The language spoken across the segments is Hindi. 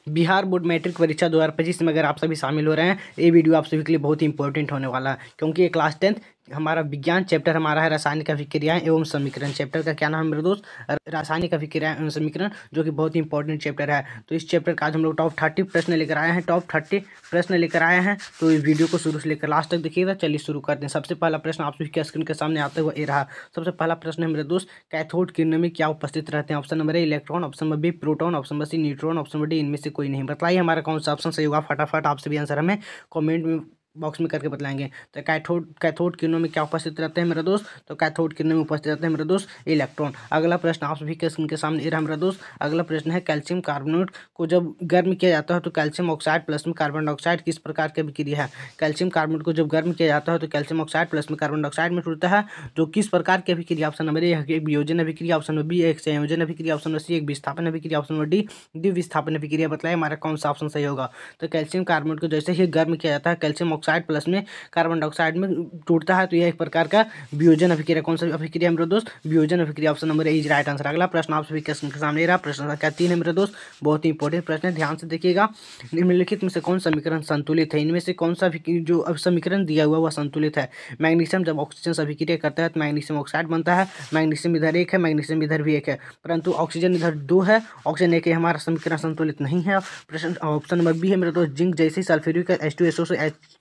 बिहार बोर्ड मैट्रिक परीक्षा 2025 में अगर आप सभी शामिल हो रहे हैं, ये वीडियो आप सभी के लिए बहुत ही इंपॉर्टेंट होने वाला है, क्योंकि ये क्लास 10 हमारा विज्ञान चैप्टर हमारा है रासायनिक अभिक्रियाएं एवं समीकरण। चैप्टर का क्या नाम है मेरे दोस्त? रासायनिक अभिक्रियाएं एवं समीकरण, जो कि बहुत ही इंपॉर्टेंट चैप्टर है। तो इस चैप्टर का आज हम लोग टॉप 30 प्रश्न लेकर आए हैं। तो इस वीडियो को शुरू से लेकर लास्ट तक देखिएगा। चलिए शुरू करते हैं। सबसे पहला प्रश्न आप सभी के स्क्रीन के सामने आता हुआ ये रहा। सबसे पहला प्रश्न है मेरे दोस्त, कैथोड किरणों में क्या उपस्थित रहते हैं? Option number A electron, option number B proton, option number C neutron, option number D इनमें से कोई नहीं। बताइए हमारा कौन सा ऑप्शन सही होगा। फटाफट आप सभी आंसर हमें कमेंट में बॉक्स में करके बताएंगे। तो कैथोड किरणों में क्या उपस्थित रहते हैं मेरे दोस्त? तो कैथोड किरणों में उपस्थित रहते हैं मेरे दोस्त इलेक्ट्रॉन। अगला प्रश्न आप सभी के स्क्रीन के सामने ये रहा मेरा दोस्त। अगला प्रश्न है, कैल्शियम कार्बोनेट को जब गर्म किया जाता है तो कैल्शियम ऑक्साइड प्लस में कार्बन डाइऑक्साइड किस प्रकार की अभिक्रिया है? कैल्शियम कार्बोनेट को जब गर्म किया जाता है तो कैल्शियम ऑक्साइड प्लस में कार्बन डाइऑक्साइड में टूटता है, जो किस प्रकार की अभिक्रिया? ऑप्शन नंबर ए एक वियोजन अभिक्रिया, ऑप्शन नंबर बी एक संयोजन अभिक्रिया, ऑप्शन नंबर सी एक विस्थापन अभिक्रिया, ऑप्शन नंबर डी द्विविस्थापन अभिक्रिया। बताइए हमारा कौन सा ऑप्शन सही होगा। तो कैल्शियम कार्बोनेट को जैसे ही गर्म किया जाता है कैल्शियम ऑक्साइड प्लस में कार्बन डाइऑक्साइड में टूटता है, तो यह एक प्रकार का वियोजन अभिक्रिया। कौन सा अभिक्रिया मेरे दोस्त? वियोजन अभिक्रिया। Option number A is right answer. अगला प्रश्न आप सभी के सामने रहा। प्रश्न संख्या 3 है मेरे दोस्त, बहुत ही इंपॉर्टेंट प्रश्न है, ध्यान से देखिएगा। निम्नलिखित में से कौन समीकरण संतुलित है? इनमें से कौन सा जो समीकरण दिया हुआ वह संतुलित है? मैग्नीशियम जब ऑक्सीजन से अभिक्रिया करता है तो मैग्नीशियम ऑक्साइड बनता है। मैग्नीशियम इधर एक है, मैग्नीशियम इधर भी एक है, परंतु ऑक्सीजन इधर 2 है, ऑक्सीजन एक है। हमारा समीकरण संतुलित नहीं है। प्रश्न ऑप्शन नंबर बी है मेरे दोस्त, जिंक जैसे सल्फ्यूरिक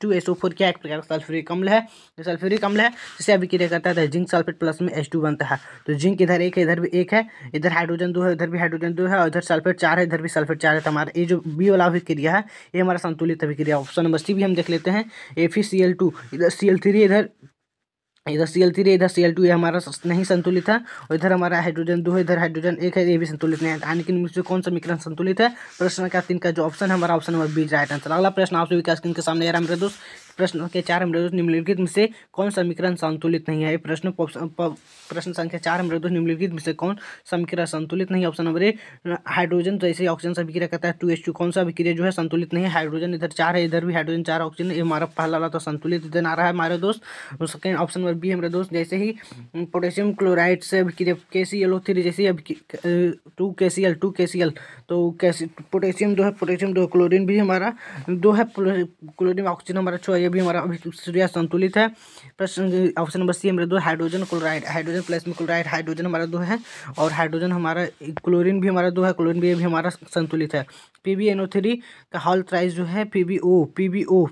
H2SO4 क्या एक प्रकार का सल्फ्यूरिक अम्ल है। जो सल्फ्यूरिक अम्ल है जिसे अभिक्रिया करता है जिंक सल्फेट प्लस में H2 बनता है। तो जिंक इधर एक है, इधर भी एक है, इधर हाइड्रोजन 2 है, इधर भी हाइड्रोजन 2 है, और इधर सल्फेट 4 है, इधर भी सल्फेट 4 है। तो हमारा ये जो बी वाला अभिक्रिया है ये हमारा संतुलित अभिक्रिया। ऑप्शन नंबर सी भी हम देख लेते हैं। FeCl2 इधर Cl3 इधर Cl3 इधर Cl2, ये हमारा नहीं संतुलित है। और इधर हमारा हाइड्रोजन 2 है, इधर हाइड्रोजन 1 है, ये भी संतुलित नहीं है। यानी कि इनमें से कौन सा समीकरण संतुलित है? प्रश्न संख्या 3 का जो ऑप्शन है हमारा option number B right answer. अगला प्रश्न आप सभी का स्क्रीन के सामने आ रहा है मेरे दोस्त। प्रश्न संख्या 4 मेरे दोस्त, निम्नलिखित में से कौन समीकरण संतुलित नहीं है? प्रश्न संख्या 4 मेरे दोस्त, निम्नलिखित में से कौन समीकरण संतुलित नहीं है? ऑप्शन नंबर ए हाइड्रोजन तो ऐसे ऑक्सीजन से अभिक्रिया करता है 2H2, कौन सा अभिक्रिया जो है संतुलित नहीं है? हाइड्रोजन इधर 4 है, इधर भी हाइड्रोजन 4 ऑक्सीजन, ये हमारा पहला वाला तो संतुलित इधर आ रहा है हमारे दोस्त। सेकंड ऑप्शन नंबर बी है मेरे दोस्त, जैसे ही पोटेशियम क्लोराइड से अभिक्रिया KClO3 जैसे 2KCl तो पोटेशियम 2 है, पोटेशियम 2 क्लोरीन भी हमारा 2 है, क्लोरीन ऑक्सीजन हमारा 6, ये भी हमारा अभिक्रिया संतुलित है। प्रश्न ऑप्शन नंबर सी मेरे 2 हाइड्रोजन क्लोराइड, हाइड्रोजन प्लस में क्लोराइड, हाइड्रोजन हमारा 2 है, और हाइड्रोजन हमारा क्लोरीन भी हमारा 2 है, क्लोरीन भी हमारा संतुलित है। PbNO3 का हॉल ट्राइस जो है PbO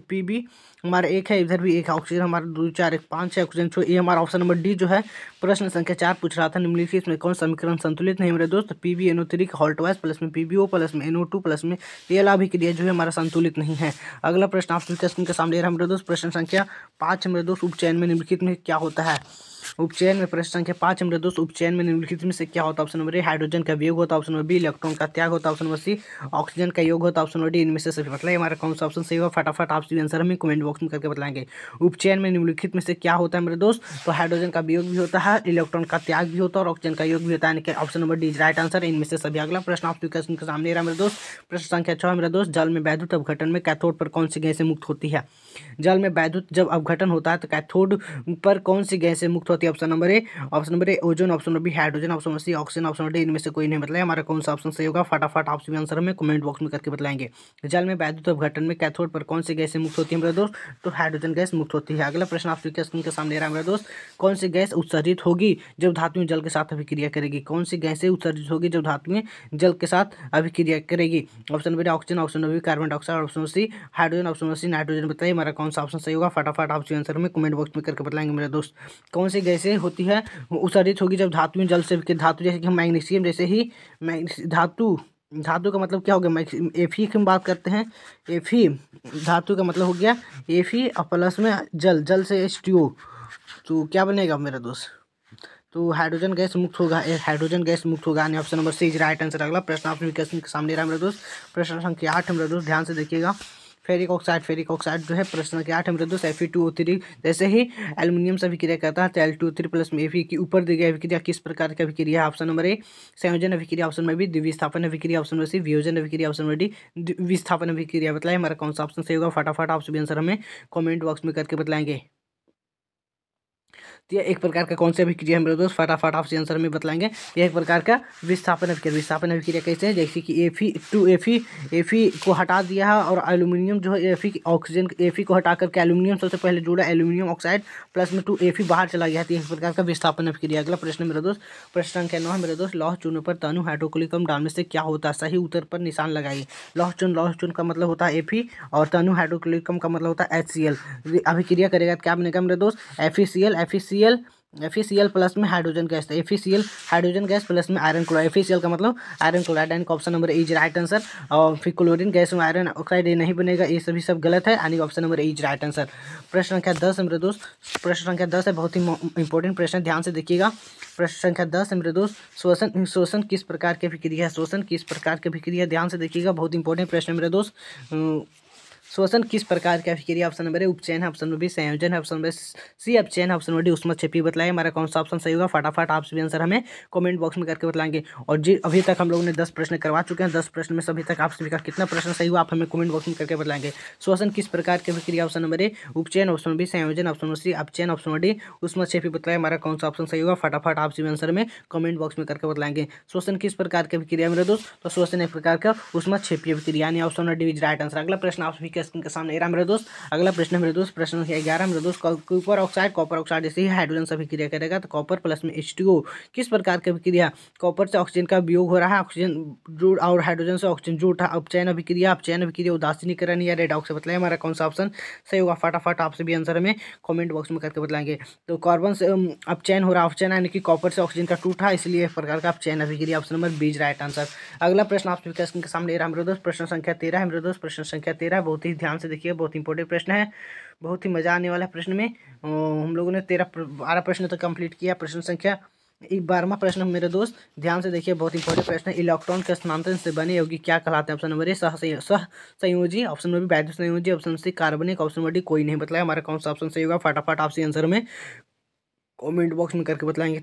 हमारा 1 है, इधर भी 1 है, ऑक्सीजन हमारा 2 4 1 5 है, ऑक्सीजन 6, ये हमारा ऑप्शन नंबर डी जो है। प्रश्न संख्या 4 पूछ रहा था, निम्नलिखित में कौन समीकरण संतुलित नहीं मेरे दोस्त? PbNO3 का हॉल ट्राइस प्लस में PbO प्लस में NO2 प्लस में ये वाला अभिक्रिया जो है हमारा संतुलित नहीं है। अगला प्रश्न आप स्क्रीन के सामने रहा मेरे दोस्त। प्रश्न संख्या 5 मेरे दोस्त, उपचयन में निम्नलिखित में क्या होता है? उपचयन में प्रश्न संख्या 5 मेरे दोस्त, उपचयन में निम्नलिखित में से क्या होता है? ऑप्शन नंबर ए हाइड्रोजन का वियोग होता है, ऑप्शन नंबर बी इलेक्ट्रॉन का त्याग होता है, ऑप्शन नंबर सी ऑक्सीजन का योग होता है, ऑप्शन नंबर डी इनमें से सभी। मतलब हमारा कौन सा ऑप्शन सही होगा? फटाफट आप सभी आंसर हमें कमेंट बॉक्स में करके बताएंगे। उपचयन में निम्नलिखित में से क्या होता है मेरे दोस्त? तो हाइड्रोजन का वियोग भी होता है, इलेक्ट्रॉन का त्याग भी होता है, और ऑक्सीजन का योग भी होता है। Option number D right answer, इनमें से सभी। अगला प्रश्न आप सभी के सामने रहा मेरे दोस्त। प्रश्न संख्या 6 मेरे दोस्त, जल में वैद्युत अपघटन में कैथोड पर कौन सी गैसें मुक्त होती है? जल में वैद्युत जब अपघटन होता है तो कैथोड पर कौन सी गैसें मुक्त होती है? Option number A ozone, option number B hydrogen, option number C oxygen, option number D इनमें से कोई नहीं। मतलब हमारा कौन सा ऑप्शन सही होगा? फटाफट आप सभी आंसर हमें कमेंट बॉक्स में करके बताएंगे। जल में वैद्युत अपघटन में कैथोड पर कौन सी गैसें मुक्त होती है मेरे दोस्त? तो हाइड्रोजन गैस मुक्त होती है। अगला प्रश्न आप सभी के सामने रहा मेरे दोस्त, कौन सी गैस उत्सर्जित होगी जब धातुएं जल के साथ अभिक्रिया करेगी? कौन सी गैसें उत्सर्जित होगी जब धातुएं जल के साथ अभिक्रिया करेगी? Option number oxygen, option number B carbon dioxide, option C hydrogen, option number C nitrogen. बताइए हमारा कौन सा ऑप्शन सही होगा? फटाफट आप सभी आंसर में कमेंट बॉक्स में करके बताएंगे मेरे दोस्त। कौन सी गैसें होती है उत्सर्जित होगी जब धातुएं जल से धातु जैसे कि हम मैग्नीशियम जैसे ही धातु का मतलब क्या हो गया? Fe की हम बात करते हैं। Fe धातु का मतलब हो गया Fe और प्लस में जल से H2O, तो क्या बनेगा मेरा दोस्त? तो हाइड्रोजन गैस मुक्त होगा, हाइड्रोजन गैस मुक्त होगा। यानी option number C is right answer. अगला प्रश्न आप के सामने रहा मेरे दोस्त। प्रश्न संख्या 8 मेरे दोस्त, ध्यान से देखिएगा। फेरिक ऑक्साइड जो है प्रश्न संख्या 8 मेरे दोस्त, Fe2O3 जैसे ही एल्युमिनियम से अभिक्रिया करता है तो Al2O3 प्लस में Fe की ऊपर दी गई अभिक्रिया किस प्रकार की अभिक्रिया है? ऑप्शन नंबर ए संयोजन अभिक्रिया, ऑप्शन नंबर बी द्विविस्थापन अभिक्रिया, ऑप्शन नंबर सी वियोजन अभिक्रिया, ऑप्शन नंबर डी विस्थापन अभिक्रिया। बताइए हमारा कौन सा ऑप्शन सही होगा? फटाफट आप सभी आंसर हमें कमेंट बॉक्स में करके बताएंगे। तो यह एक प्रकार का कौन सी अभिक्रिया है मेरे दोस्त, फटाफट आपसे आंसर में बतलाएंगे। यह एक प्रकार का विस्थापन अभिक्रिया। विस्थापन अभिक्रिया कैसे है, जैसे कि Fe को हटा दिया है और एल्यूमिनियम जो है ऑक्सीजन Fe को हटा करके एल्यूमिनियम सबसे पहले जुड़ा, एल्यूमिनियम ऑक्साइड प्लस में 2Fe बाहर चला गया है। एक प्रकार का विस्थापन अभिक्रिया। अगला प्रश्न मेरे दोस्त, प्रश्न संख्या 9 है मेरे दोस्त, लौह चूर्ण पर तनु हाइड्रोक्लोरिक अम्ल डालने से क्या होता है, सही उत्तर पर निशान लगाइए। लौह चूर्ण का मतलब होता है Fe और तनु हाइड्रोक्लोरिक अम्ल का मतलब होता है HCl। अभिक्रिया करेगा क्या बनेगा मेरे दोस्त, FeCl प्लस में hydrogen gas, FeCl hydrogen gas plus में आयरन क्लोराइड। FeCl का मतलब आयरन क्लोराइड, यानी option number A is right answer. और फिर क्लोरीन गैस में आयरन ऑक्साइड ये नहीं बनेगा, ये सभी सब गलत है, यानी option number A is right answer. प्रश्न संख्या 10 है मेरे दोस्त, प्रश्न संख्या 10 है, बहुत ही इंपॉर्टेंट प्रश्न, ध्यान से देखिएगा। प्रश्न संख्या 10 है मेरे दोस्त, शोषण किस प्रकार की अभिक्रिया है, शोषण किस प्रकार की अभिक्रिया, ध्यान से देखिएगा, बहुत इंपॉर्टेंट प्रश्न है मेरे दोस्त। शोषण किस प्रकार की अभिक्रिया, ऑप्शन नंबर ए उपचयन है, ऑप्शन नंबर बी संयोजन है, ऑप्शन नंबर सी अपचयन है, ऑप्शन नंबर डी ऊष्मक्षेपी बताइए हमारा कौन सा ऑप्शन सही होगा। फटाफट आप सभी आंसर हमें कमेंट बॉक्स में करके बताएंगे। और जी अभी तक हम लोगों ने 10 प्रश्न करवा चुके हैं, 10 प्रश्न में सभी तक आप सभी का कितना प्रश्न सही हुआ आप हमें कमेंट बॉक्स में करके बताएंगे। शोषण किस प्रकार की अभिक्रिया, ऑप्शन नंबर ए उपचयन, ऑप्शन नंबर बी संयोजन, ऑप्शन नंबर सी अपचयन, ऑप्शन नंबर डी ऊष्मक्षेपी बताइए हमारा कौन सा ऑप्शन सही होगा। फटाफट आप सभी आंसर में कमेंट बॉक्स में करके बताएंगे। शोषण किस प्रकार की अभिक्रिया मेरे दोस्त, तो शोषण एक प्रकार का ऊष्मक्षेपी अभिक्रिया, यानी option number D is right answer. अगला प्रश्न आप सभी के स्क्रीन के सामने मेरे दोस्त, अगला प्रश्न मेरे दोस्त, प्रश्न संख्या 11 मेरे दोस्त, कॉपर ऑक्साइड जैसे ही हाइड्रोजन से अभिक्रिया करेगा तो कॉपर प्लस में H2O किस प्रकार की अभिक्रिया, कॉपर से ऑक्सीजन का वियोग हो रहा है, ऑक्सीजन जुड़ और हाइड्रोजन से ऑक्सीजन जुड़ रहा, अपचयन अभिक्रिया, उदासीनीकरण या रेडॉक्स से बताइए हमारा कौन सा ऑप्शन सही होगा। फटाफट आपसे भी आंसर में कमेंट बॉक्स में करके बताएंगे। तो कार्बन से अपचयन हो रहा, अपचयन यानी कि कॉपर से ऑक्सीजन का टूटा, इसलिए एक प्रकार का अपचयन अभिक्रिया, option number B right answer. अगला प्रश्न आप सभी के सामने रहा मेरे दोस्त, प्रश्न संख्या 13 है मेरे दोस्त, प्रश्न संख्या 13 बहुत ही ध्यान से देखिए, बहुत इंपॉर्टेंट प्रश्न है, बहुत ही मजा आने वाला है प्रश्न में। हम लोगों ने 12 प्रश्न तक कंप्लीट किया। प्रश्न संख्या 12वां प्रश्न मेरे दोस्त, ध्यान से देखिए, बहुत इंपॉर्टेंट प्रश्न है। इलेक्ट्रॉन के स्थानांतरण से बने यौगिक क्या कहलाते हैं, ऑप्शन नंबर ए सह संयोजी, ऑप्शन नंबर बी वैद्युत संयोजी, ऑप्शन सी कार्बनिक, ऑप्शन नंबर डी कोई नहीं बताया हमारा कौन सा ऑप्शन सही होगा। फटाफट आपसे आंसर में कमेंट बॉक्स में करके बताएंगे।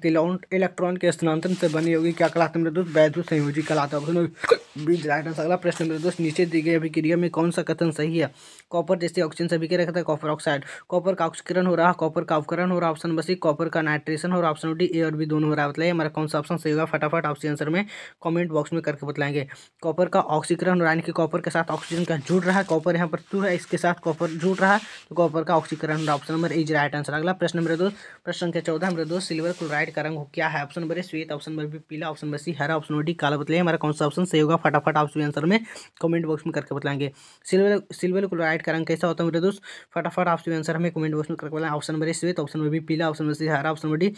इलेक्ट्रॉन के स्थानांतरण से बने यौगिक क्या कहलाते हैं मेरे दोस्त, वैद्युत संयोजी कहलाते हैं, ऑप्शन बी राइट आंसर। अगला प्रश्न मेरे दोस्त, नीचे दी गई अभिक्रिया में कौन सा कथन सही है, कॉपर जैसे ऑक्सीजन से अभिक्रिया करता है कॉपर ऑक्साइड, कॉपर का ऑक्सीकरण हो रहा, कॉपर का अवकरण हो रहा, ऑप्शन नंबर सी कॉपर का नाइट्रेशन हो रहा, ऑप्शन डी ए और बी दोनों हो रहा है, बताइए हमारा कौन सा ऑप्शन सही होगा। फटाफट आपसे आंसर में कमेंट बॉक्स में करके बताएंगे। कॉपर का ऑक्सीकरण हो रहा है, यानी कि कॉपर के साथ ऑक्सीजन का जुड़ रहा है, कॉपर यहाँ पर 2 है, इसके साथ कॉपर जुड़ रहा है, तो कॉपर का ऑक्सीकरण हो रहा, option number is right answer. अगला प्रश्न मेरे दोस्त, प्रश्न संख्या 14 मेरे दोस्त, सिल्वर क्लोराइड का रंग क्या है, ऑप्शन नंबर ए श्वेत, ऑप्शन नंबर बी पीला, ऑप्शन नंबर सी हरा, ऑप्शन नंबर डी काला, बताइए हमारा कौन सा ऑप्शन सही होगा। फटाफट आप सभी आंसर में कमेंट बॉक्स में करके बताएंगे। सिल्वर क्लोराइड का रंग कैसा होता है मेरे दोस्त, फटाफट आप सभी आंसर हमें कमेंट बॉक्स में करके बताएं। ऑप्शन नंबर ए श्वेत, ऑप्शन नंबर बी पीला, ऑप्शन नंबर सी हरा, ऑप्शन नंबर डी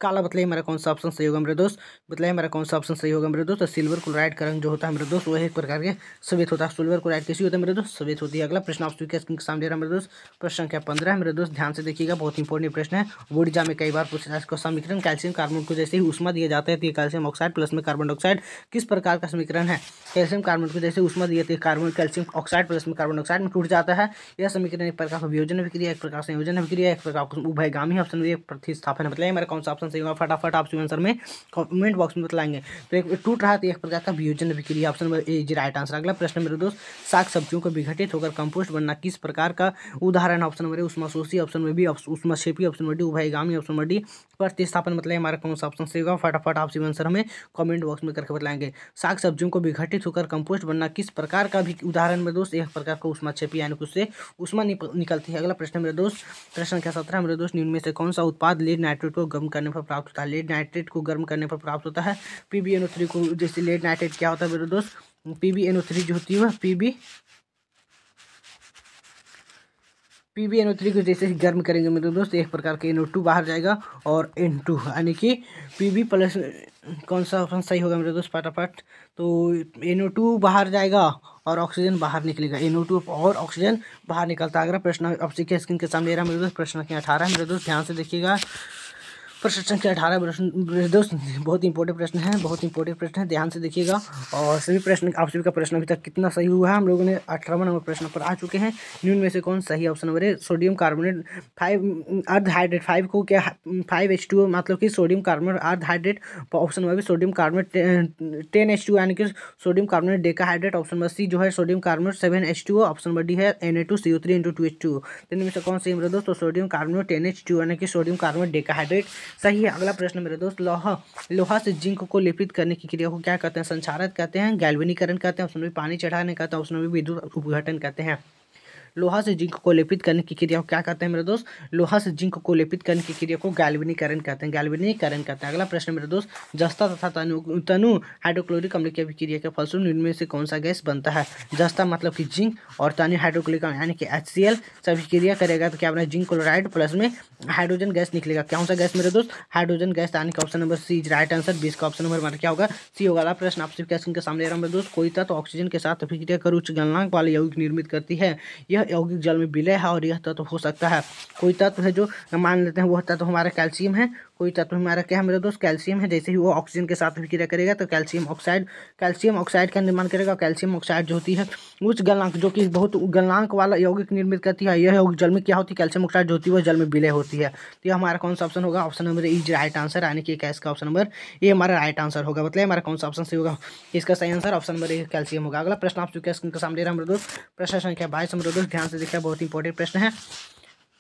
काला, बताइए हमारा कौन सा ऑप्शन सही होगा मेरे दोस्त, बताइए हमारा कौन सा ऑप्शन सही होगा मेरे दोस्त। तो सिल्वर क्लोराइड का रंग जो होता है मेरे दोस्त वो एक प्रकार के श्वेत होता है। सिल्वर क्लोराइड कैसी होता है मेरे दोस्त, श्वेत होती है। अगला प्रश्न आप सभी के सामने रहा मेरे दोस्त, प्रश्न संख्या 15 है मेरे दोस्त, ध्यान से देखिएगा, बहुत इंपॉर्टेंट प्रश्न है, बोर्ड एग्जाम में कई बार पूछा है। इसका समीकरण कैल्शियम कार्बन को जैसे ही ऊष्मा दिया जाता है तो कैल्शियम ऑक्साइड प्लस में कार्बन डाइऑक्साइड किस प्रकार का समीकरण है, कैल्शियम कार्बन को जैसे ऊष्मा दिया तो कार्बन कैल्शियम ऑक्साइड प्लस में कार्बन डाइऑक्साइड में टूट जाता है। यह समीकरण एक प्रकार का वियोजन अभिक्रिया, एक प्रकार संयोजन अभिक्रिया, एक प्रकार उभयगामी, ऑप्शन एक प्रतिस्थापन है, बताइए हमारा कौन सा ऑप्शन सही होगा। फटाफट आप आंसर में कमेंट बॉक्स में बताएंगे। तो एक टूट रहा है तो एक प्रकार का वियोजन अभिक्रिया, option number A is right answer. अगला प्रश्न मेरे दोस्त, साग सब्जियों को विघटित होकर कंपोस्ट बनना किस प्रकार का उदाहरण, ऑप्शन नंबर ए ऊष्माशोषी, ऑप्शन नंबर बी ऊष्मक्षेपी, ऑप्शन नंबर डी उभयगामी, ऑप्शन नंबर डी प्रतिस्थापन, मतलब हमारा कौन सा ऑप्शन सही होगा। फटाफट आप आंसर हमें कमेंट बॉक्स में करके बताएंगे। साग सब्जियों को विघटित होकर कंपोस्ट बनना किस प्रकार का भी उदाहरण मेरे दोस्त, एक प्रकार का ऊष्मक्षेपी, यानी उससे ऊष्मा निकलती है। अगला प्रश्न मेरे दोस्त, प्रश्न संख्या 17 मेरे दोस्त, निम्न में से कौन सा उत्पाद लेड नाइट्रेट को गर्म करने पर प्राप्त होता है, लेड नाइट्रेट को गर्म करने पर प्राप्त होता है PbNO3 को, जैसे लेड नाइट्रेट क्या होता है मेरे दोस्त, PbNO3 जो होती है PbNO3 को जैसे ही गर्म करेंगे मेरे दोस्त एक प्रकार के NO2 बाहर जाएगा और N2 यानी कि Pb प्लस कौन सा ऑप्शन सही होगा मेरे दोस्त, फटाफट। तो NO2 बाहर जाएगा और ऑक्सीजन बाहर निकलेगा, NO2 और ऑक्सीजन बाहर निकलता है। अगला प्रश्न आपसे स्क्रीन के सामने रहा मेरे दोस्त, प्रश्न संख्या 18 मेरे दोस्त, ध्यान से देखिएगा, प्रश्न संख्या 18 मेरे दोस्त बहुत इंपॉर्टेंट प्रश्न है, बहुत इंपॉर्टेंट प्रश्न है, ध्यान से देखिएगा। और सभी प्रश्न, आप सभी का प्रश्न अभी तक कितना सही हुआ है, हम लोगों ने 18वां नंबर प्रश्न पर आ चुके हैं। निम्न में से कौन सही ऑप्शन नंबर है? सोडियम कार्बोनेट 5 अर्ध हाइड्रेट 5 को क्या 5H2 मतलब कि सोडियम कार्बोनेट अर्ध hydrate. Option number B sodium carbonate 10H2 यानी कि sodium carbonate decahydrate. Option number C जो है sodium carbonate 7H2। Option number D है Na2CO3 × 2H2। तो इनमें से कौन सही मेरे दोस्त? तो सोडियम कार्बोनेट 10H2 यानी कि सोडियम कार्बोनेट डेकाहाइड्रेट सही है। अगला प्रश्न मेरे दोस्त, लोहा से जिंक को लेपित करने की क्रिया को क्या कहते हैं? संचारित कहते हैं, गैल्वेनीकरण कहते हैं, ऑप्शन नंबर पानी चढ़ाने कहते हैं, ऑप्शन नंबर विद्युत उपघटन कहते हैं। लोहा से जिंक को लेपित करने की क्रिया को क्या कहते हैं मेरे दोस्त? लोहा से जिंक को लेपित करने की क्रिया को गैल्वेनीकरण कहते हैं, गैल्वेनीकरण कहते हैं। अगला प्रश्न मेरे दोस्त, जस्ता तथा तनु हाइड्रोक्लोरिक अम्ल की अभिक्रिया के फलस्वरूप इनमें से कौन सा गैस बनता है? जस्ता मतलब कि जिंक और तनु हाइड्रोक्लोरिक अम्ल यानी कि HCl से अभिक्रिया करेगा तो क्या बना? जिंक क्लोराइड प्लस में हाइड्रोजन गैस निकलेगा। कौन सा गैस मेरे दोस्त? हाइड्रोजन गैस, यानी कि option number C right answer. 20 का ऑप्शन नंबर हमारा क्या होगा? सी होगा। अगला प्रश्न आप सबके स्क्रीन के सामने रहा मेरे दोस्त, कोई तत्व ऑक्सीजन के साथ अभिक्रिया कर उच्च गलनांक वाले यौगिक निर्मित करती है। यह यौगिक जल में विलय है और यह तत्व हो सकता है, कोई तत्व है जो मान लेते हैं वह तत्व हमारा कैल्शियम है। कोई तत्व हमारा क्या है मेरे दोस्त? कैल्शियम है। जैसे ही वो ऑक्सीजन के साथ अभिक्रिया करेगा तो कैल्शियम ऑक्साइड का निर्माण करेगा। कैल्शियम ऑक्साइड जो होती है उच्च गलनांक, जो कि बहुत गलनांक वाला यौगिक निर्मित करती है। यह यौगिक जल में क्या होती है? कैल्शियम ऑक्साइड जो होती है वह जल में विलय होती है। तो यह हमारा कौन सा ऑप्शन होगा? Option number is right answer, यानी कि कैस का ऑप्शन नंबर ये हमारा राइट आंसर होगा। मतलब हमारा कौन सा ऑप्शन सही होगा? इसका सही आंसर ऑप्शन नंबर ए कैल्शियम होगा। अगला प्रश्न आप चुके हैं सामने रहा मेरे दोस्त, प्रश्न संख्या 22 मेरे दोस्त, ध्यान से देखिए, बहुत इंपॉर्टेंट प्रश्न है।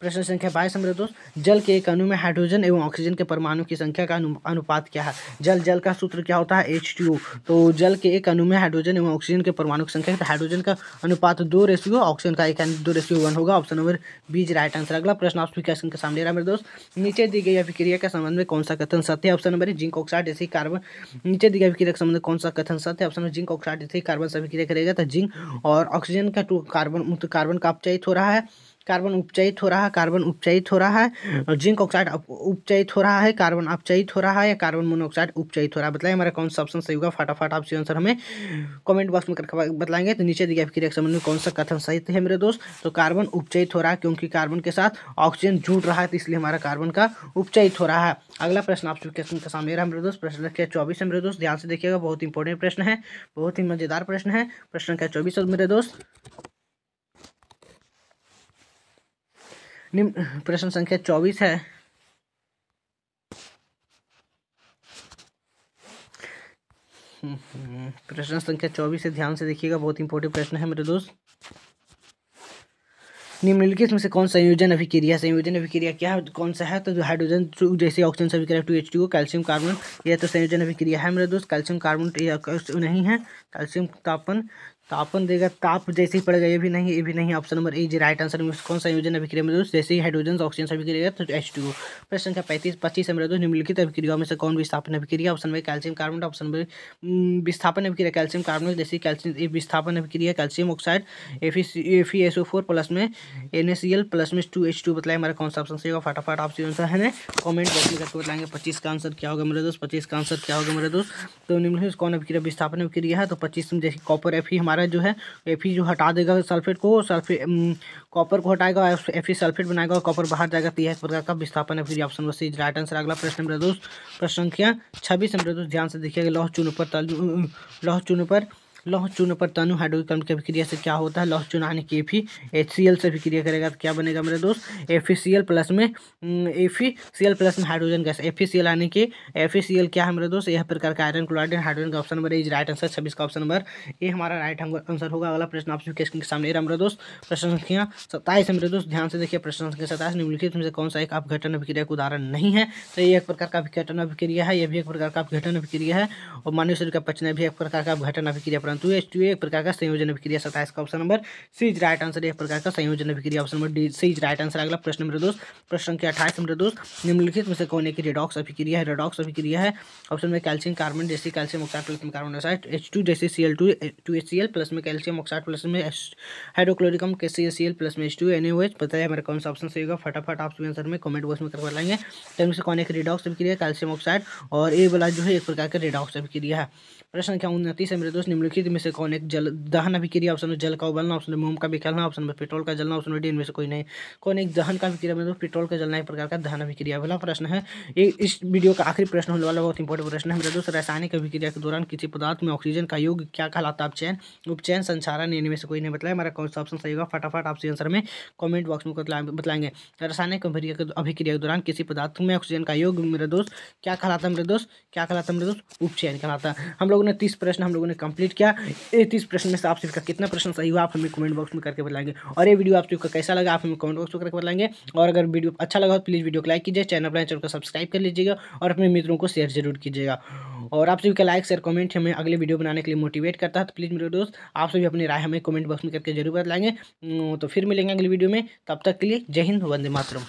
प्रश्न संख्या 22 मेरे दोस्त, जल के एक अणु में हाइड्रोजन एवं ऑक्सीजन के परमाणु की संख्या का अनुपात क्या है? जल का सूत्र क्या होता है? H2O। तो जल के एक अणु में हाइड्रोजन एवं ऑक्सीजन के परमाणु की संख्या, तो हाइड्रोजन का अनुपात 2:, ऑक्सीजन का 1:2:1 होगा। Option number B right answer. अगला प्रश्न आप के सामने रहा मेरे दोस्त, नीचे दी गई अभिक्रिया के संबंध में कौन सा कथन सत्य है? ऑप्शन नंबर जिंक ऑक्साइड जैसे कार्बन, नीचे दी गई अभिक्रिया के संबंध में कौन सा कथन सत्य है? ऑप्शन नंबर जिंक ऑक्साइड जैसे कार्बन से अभिक्रिया करेगा तो जिंक और ऑक्सीजन का कार्बन का अपचयित हो रहा है, कार्बन उपचयित हो रहा है, और जिंक ऑक्साइड उपचयित हो रहा है, कार्बन अपचयित हो रहा है, या कार्बन मोनोऑक्साइड उपचयित हो रहा है। बताइए हमारा कौन सा ऑप्शन सही होगा? फटाफट आप आंसर हमें कमेंट बॉक्स में करके बताएंगे। तो नीचे दिए अभिक्रिया के संबंध में कौन सा कथन सही है मेरे दोस्त? तो कार्बन उपचयित हो रहा है, क्योंकि कार्बन के साथ ऑक्सीजन जुड़ रहा है, तो इसलिए हमारा कार्बन का उपचयित हो रहा है। अगला प्रश्न आप सबके सामने रहा मेरे दोस्त, प्रश्न संख्या 24 है मेरे दोस्त, ध्यान से देखिएगा, बहुत इंपॉर्टेंट प्रश्न है, बहुत ही मजेदार प्रश्न है। प्रश्न संख्या 24 मेरे दोस्त, प्रश्न संख्या 24 है। प्रश्न संख्या 24 है, ध्यान से देखिएगा, बहुत इंपॉर्टेंट प्रश्न है मेरे दोस्त। निम्नलिखित में से कौन संयोजन अभिक्रिया क्या है? कौन सा है? तो हाइड्रोजन जैसे ऑक्सीजन से अभिक्रिया 2H2O, कैल्शियम कार्बन, यह तो संयोजन अभिक्रिया है मेरे दोस्त। कैल्शियम कार्बन नहीं है, कैल्शियम तापन देगा, ताप जैसे ही पड़ेगा, ये भी नहीं। ऑप्शन नंबर ए राइट आंसर। में कौन सा संयोजन अभिक्रिया में दोस्त? जैसे ही हाइड्रोजन ऑक्सीजन से अभिक्रिया तो H2O। प्रश्न संख्या 25 है मेरे दोस्त, निम्नलिखित अभिक्रिया में से कौन विस्थापन अभिक्रिया? Option number calcium carbon, option number विस्थापन अभिक्रिया कैल्शियम कार्बन, जैसे कैल्शियम विस्थापन अभिक्रिया कैल्शियम ऑक्साइड FeSO4 प्लस में NaCl प्लस में 2H2। बताइए हमारा कौन सा ऑप्शन सही होगा? फटाफट आप आंसर है कमेंट बॉक्स में करके बताएंगे। 25 का आंसर क्या होगा मेरे दोस्त? 25 का आंसर क्या होगा मेरे दोस्त? तो निम्नलिखित कौन अभिक्रिया विस्थापन अभिक्रिया है? तो 25 में जैसे कॉपर Fe हमारा जो है Fe जो हटा देगा सल्फेट को, कॉपर को हटाएगा, Fe सल्फेट बनाएगा और कॉपर बाहर जाएगा, तो यह प्रकार का विस्थापन अभिक्रिया। Option number C right answer. अगला प्रश्न मेरे दोस्त, प्रश्न संख्या 26 मेरे दोस्त, ध्यान से देखिएगा, लौह चूर्ण पर तनु हाइड्रोजन अम्ल की अभिक्रिया से क्या होता है? लौह चूर्ण यानी कि HCl से अभिक्रिया करेगा तो क्या बनेगा मेरे दोस्त? FeCl प्लस में हाइड्रोजन गैस। FeCl यानी कि FeCl क्या है मेरे दोस्त? यह प्रकार का आयरन क्लोराइड हाइड्रोजन का option number is right answer. 26 का ऑप्शन नंबर ये हमारा राइट आंसर होगा। अगला प्रश्न आप के सामने रहा मेरे दोस्त, प्रश्न संख्या 27 है मेरे दोस्त, ध्यान से देखिए, प्रश्न संख्या 27, निम्नलिखित में से कौन सा एक अपघटन अभिक्रिया का उदाहरण नहीं है? तो ये एक प्रकार का अपघटन अभिक्रिया है, यह भी एक प्रकार का अपघटन अभिक्रिया है, और मानव शरीर का पचना भी एक प्रकार का अपघटन अभिक्रिया, परंतु H2O एक प्रकार का संयोजन अभिक्रिया। 27 का option number C right answer, एक प्रकार का संयोजन अभिक्रिया, option number D C right answer. अगला प्रश्न मेरे दोस्त, प्रश्न संख्या 28 मेरे दोस्त, निम्नलिखित में से कौन एक रेडॉक्स अभिक्रिया है? रेडॉक्स अभिक्रिया है, ऑप्शन में कैल्शियम कार्बन जैसे कैल्शियम ऑक्साइड प्लस में कार्बन डाइऑक्साइड, H2 जैसे Cl2 2HCl प्लस में कैल्शियम ऑक्साइड प्लस में हाइड्रोक्लोरिक अम्ल KCl प्लस में H2 NaOH। बताइए हमारा कौन सा ऑप्शन सही होगा? फटाफट आप आंसर में कमेंट बॉक्स में करवा लेंगे। तो इनमें से कौन एक रेडॉक्स अभिक्रिया कैल्शियम ऑक्साइड, और ये वाला जो है एक प्रकार का रेडॉक्स अभिक्रिया है। प्रश्न संख्या 29 है मेरे दोस्त, निम्नलिखित निम्नलिखित में से कौन एक जल दहन अभिक्रिया? ऑप्शन में जल का उबलना, ऑप्शन में मोम का विखरना, ऑप्शन में पेट्रोल का जलना, ऑप्शन में डी इनमें से कोई नहीं। कौन एक दहन का अभिक्रिया? मतलब पेट्रोल का जलना एक प्रकार का दहन अभिक्रिया। पहला प्रश्न है, ये इस वीडियो का आखिरी प्रश्न होने वाला बहुत इंपॉर्टेंट प्रश्न है मेरे दोस्त। रासायनिक अभिक्रिया के दौरान किसी पदार्थ में ऑक्सीजन का योग क्या कहलाता है? अपचयन, उपचयन, संचारण, इनमें से कोई नहीं बताया। हमारा कौन सा ऑप्शन सही होगा? फटाफट आप आंसर में कमेंट बॉक्स में बतलाएंगे। रासायनिक अभिक्रिया के दौरान किसी पदार्थ में ऑक्सीजन का योग मेरे दोस्त क्या कहलाता है मेरे दोस्त? क्या कहलाता है मेरे दोस्त? उपचयन कहलाता है। हम लोगों ने 30 प्रश्न हम लोगों ने कंप्लीट किया। ये 30 प्रश्न में से आप सबका कितना प्रश्न सही हुआ आप हमें कमेंट बॉक्स में करके बताएंगे। और ये वीडियो आप सबका कैसा लगा आप हमें कमेंट बॉक्स में करके बताएंगे। और अगर वीडियो अच्छा लगा तो प्लीज़ वीडियो को लाइक कीजिए, चैनल को सब्सक्राइब कर लीजिएगा और अपने मित्रों को शेयर जरूर कीजिएगा। और आप सभी का लाइक शेयर कमेंट हमें अगले वीडियो बनाने के लिए मोटिवेट करता है। तो प्लीज़ मेरे दोस्त आप सभी अपनी राय हमें कमेंट बॉक्स में करके जरूर बताएंगे। तो फिर मिलेंगे अगली वीडियो में, तब तक के लिए जय हिंद, वंदे मातरम।